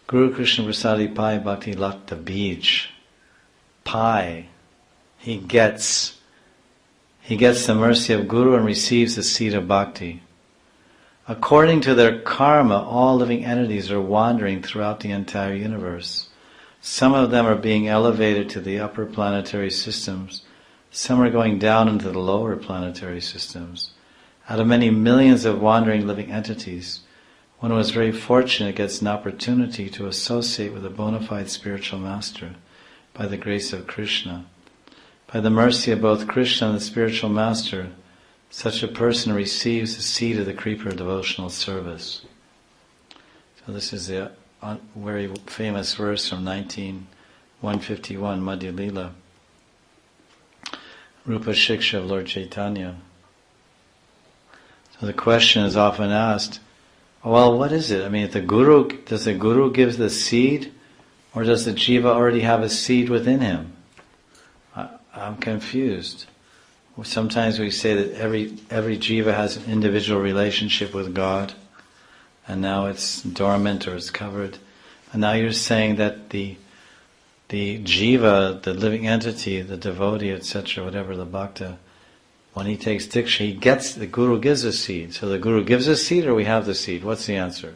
Guru Krishna Prasadi Pai Bhakti Lakta Bij. Pai. He gets the mercy of Guru and receives the seed of bhakti. According to their karma, all living entities are wandering throughout the entire universe. Some of them are being elevated to the upper planetary systems. Some are going down into the lower planetary systems. Out of many millions of wandering living entities, one who is very fortunate gets an opportunity to associate with a bona fide spiritual master by the grace of Krishna. By the mercy of both Krishna and the spiritual master, such a person receives the seed of the creeper devotional service. So this is a very famous verse from 151, Madhya Lila. Rupa Shiksha of Lord Chaitanya. So the question is often asked, well, what is it? I mean, does the Guru give the seed, or does the jiva already have a seed within him? I'm confused. Sometimes we say that every jiva has an individual relationship with God, and now it's dormant or it's covered. And now you're saying that the jiva, the living entity, the devotee, etc., whatever, the bhakta, when he takes diksha, the Guru gives a seed. So the Guru gives a seed, or we have the seed? What's the answer?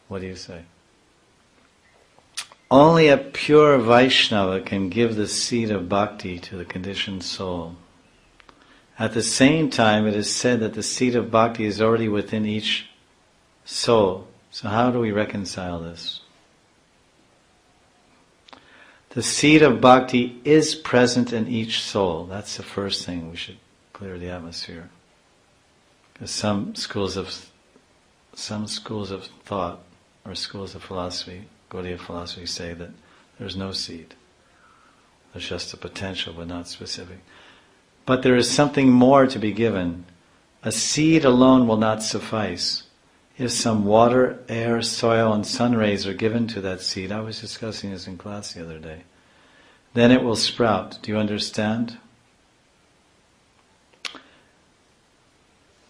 What do you say? Only a pure Vaishnava can give the seed of bhakti to the conditioned soul. At the same time, it is said that the seed of bhakti is already within each soul. So how do we reconcile this? The seed of bhakti is present in each soul. That's the first thing. We should clear the atmosphere. Because some schools of thought or schools of philosophy, Gaudiya philosophy, say that there's no seed. There's just a potential, but not specific. But there is something more to be given. A seed alone will not suffice. If some water, air, soil, and sun rays are given to that seed, I was discussing this in class the other day, then it will sprout. Do you understand?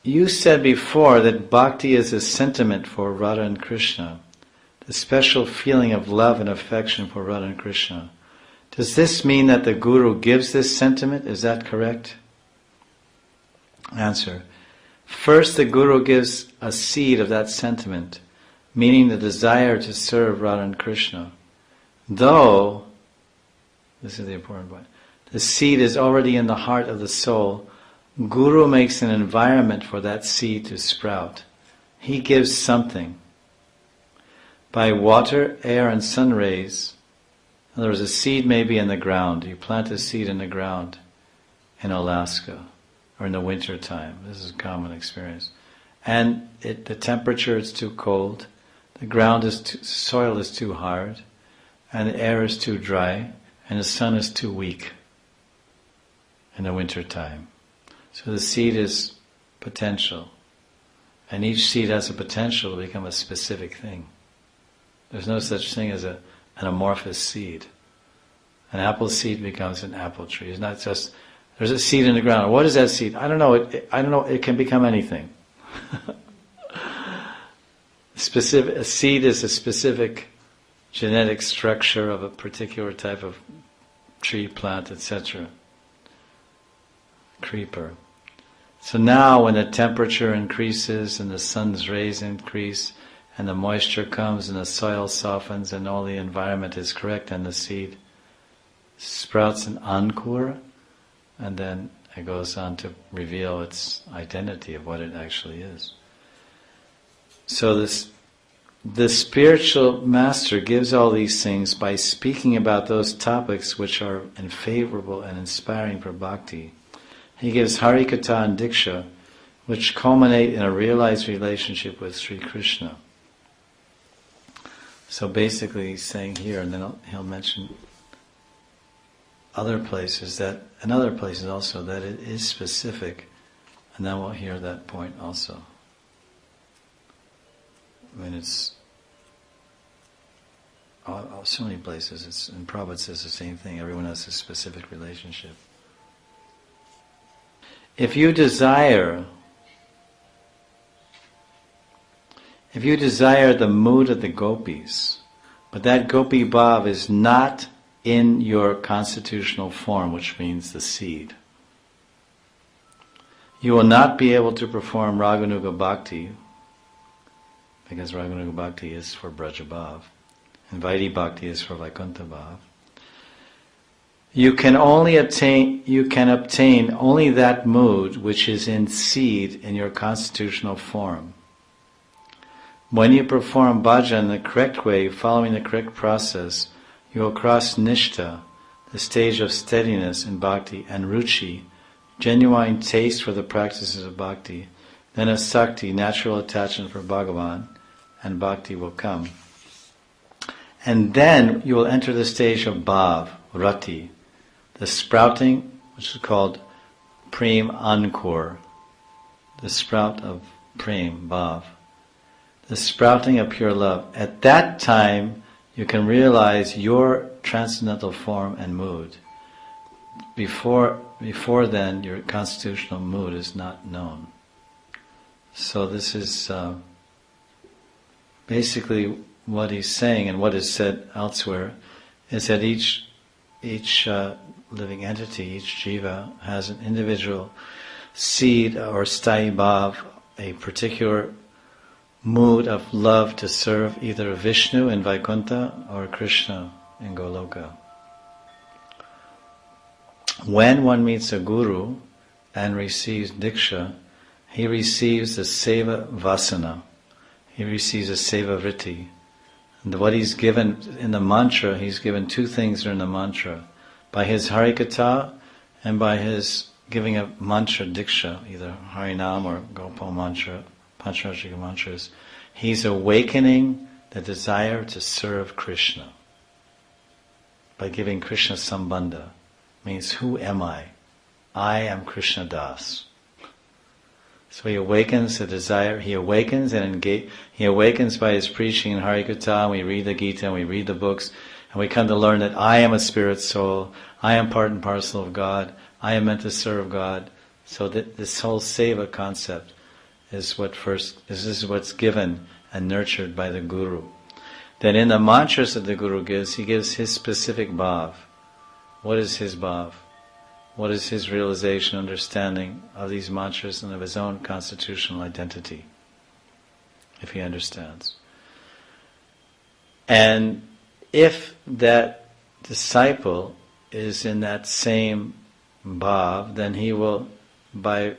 You said before that bhakti is a sentiment for Radha and Krishna, the special feeling of love and affection for Radha and Krishna. Does this mean that the Guru gives this sentiment? Is that correct? Answer. First, the Guru gives a seed of that sentiment, meaning the desire to serve Radha and Krishna. Though, this is the important point, the seed is already in the heart of the soul, Guru makes an environment for that seed to sprout. He gives something. By water, air, and sun rays. In other words, a seed may be in the ground. You plant a seed in the ground in Alaska or in the winter time. This is a common experience. And the temperature is too cold, the soil is too hard, and the air is too dry, and the sun is too weak in the winter time. So the seed is potential. And each seed has a potential to become a specific thing. There's no such thing as an amorphous seed. An apple seed becomes an apple tree. It's not just, there's a seed in the ground. What is that seed? I don't know. I don't know. It can become anything. A seed is a specific genetic structure of a particular type of tree, plant, etc. Creeper. So now when the temperature increases and the sun's rays increase and the moisture comes and the soil softens and all the environment is correct and the seed sprouts an ankur, and then it goes on to reveal its identity of what it actually is. So the spiritual master gives all these things by speaking about those topics which are favorable and inspiring for bhakti. He gives Harikatha and Diksha, which culminate in a realized relationship with Sri Krishna. So basically he's saying here, and then he'll mention other places and other places also, that it is specific, and then we'll hear that point also. I mean, it's so many places. In Prabhupada says the same thing. Everyone has a specific relationship. If you desire the mood of the gopis, But that gopi bhav is not in your constitutional form, which means the seed. You will not be able to perform Raganuga Bhakti, because Raganuga Bhakti is for Braja Bhav, and Vaidhi Bhakti is for Vaikuntha Bhav. You can obtain only that mood which is in seed in your constitutional form. When you perform bhajan the correct way, following the correct process, you will cross nishtha, the stage of steadiness in bhakti, and ruchi, genuine taste for the practices of bhakti, then asakti, natural attachment for Bhagavan, and bhakti will come. And then you will enter the stage of bhav, rati, the sprouting, which is called prem ankur, the sprout of prem, bhav, the sprouting of pure love. At that time, you can realize your transcendental form and mood. Before then, your constitutional mood is not known. So this is basically what he's saying, and what is said elsewhere, is that each living entity, each jiva, has an individual seed or sthayi bhav, a particular mood of love to serve either Vishnu in Vaikuntha or Krishna in Goloka. When one meets a guru and receives diksha, he receives the seva vasana. He receives a seva vritti. And what he's given in the mantra, he's given two things in the mantra. By his harikatha and by his giving a mantra diksha, either harinam or gopal mantra, Pancharashika mantras, he's awakening the desire to serve Krishna by giving Krishna sambandha. Means, who am I? I am Krishna Das. So he awakens the desire, he awakens by his preaching in Harikatha, and we read the Gita, and we read the books, and we come to learn that I am a spirit soul, I am part and parcel of God, I am meant to serve God. So that this whole seva concept is what's given and nurtured by the Guru. Then in the mantras that the Guru gives, he gives his specific bhav. What is his bhav? What is his realization, understanding of these mantras and of his own constitutional identity, if he understands? And if that disciple is in that same bhav, then he will, by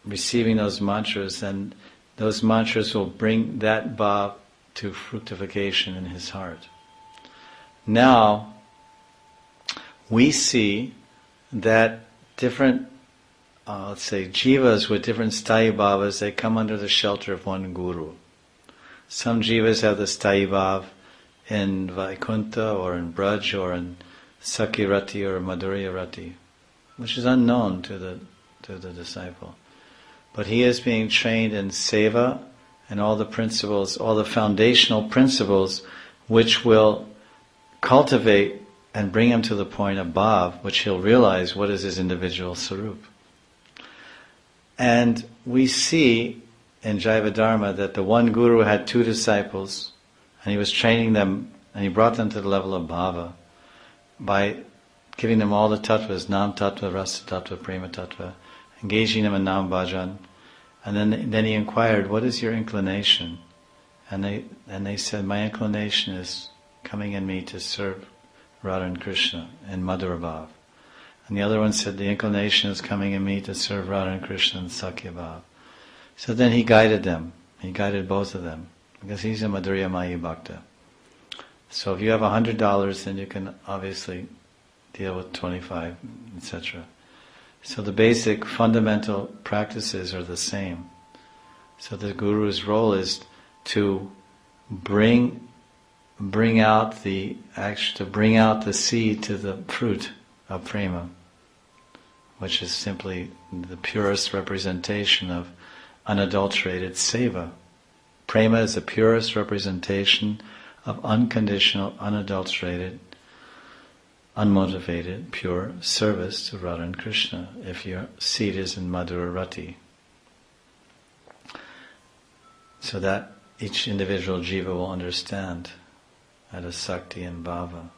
receiving those mantras, then those mantras will bring that bhav to fructification in his heart. Now, we see that different, let's say, jivas with different sthayi bhavas, they come under the shelter of one guru. Some jivas have the sthayi bhav in Vaikuntha or in Braj or in Sakirati or Madhurya Rati, which is unknown to the disciple. But he is being trained in seva and all the principles, all the foundational principles which will cultivate and bring him to the point of bhav, which he'll realize what is his individual sarup. And we see in Jaiva Dharma that the one guru had two disciples, and he was training them, and he brought them to the level of bhava by giving them all the tattvas, nam tattva, rasa tattva, prema tattva, engaging them in nam bhajan. And then he inquired, what is your inclination? And they said, my inclination is coming in me to serve Radha and Krishna in Madhura Bhav. And the other one said, the inclination is coming in me to serve Radha and Krishna in Sakya Bhav. So then he guided them. He guided both of them. Because he's a Madhurya Mayi Bhakta. So if you have $100, then you can obviously deal with 25, etc. So the basic fundamental practices are the same. So the Guru's role is to bring out the seed to the fruit of prema, which is simply the purest representation of unadulterated seva. Prema is the purest representation of unconditional, unadulterated, unmotivated, pure service to Radha and Krishna, if your seed is in Madhura Rati. So that each individual jiva will understand out of Sakti and Bhava.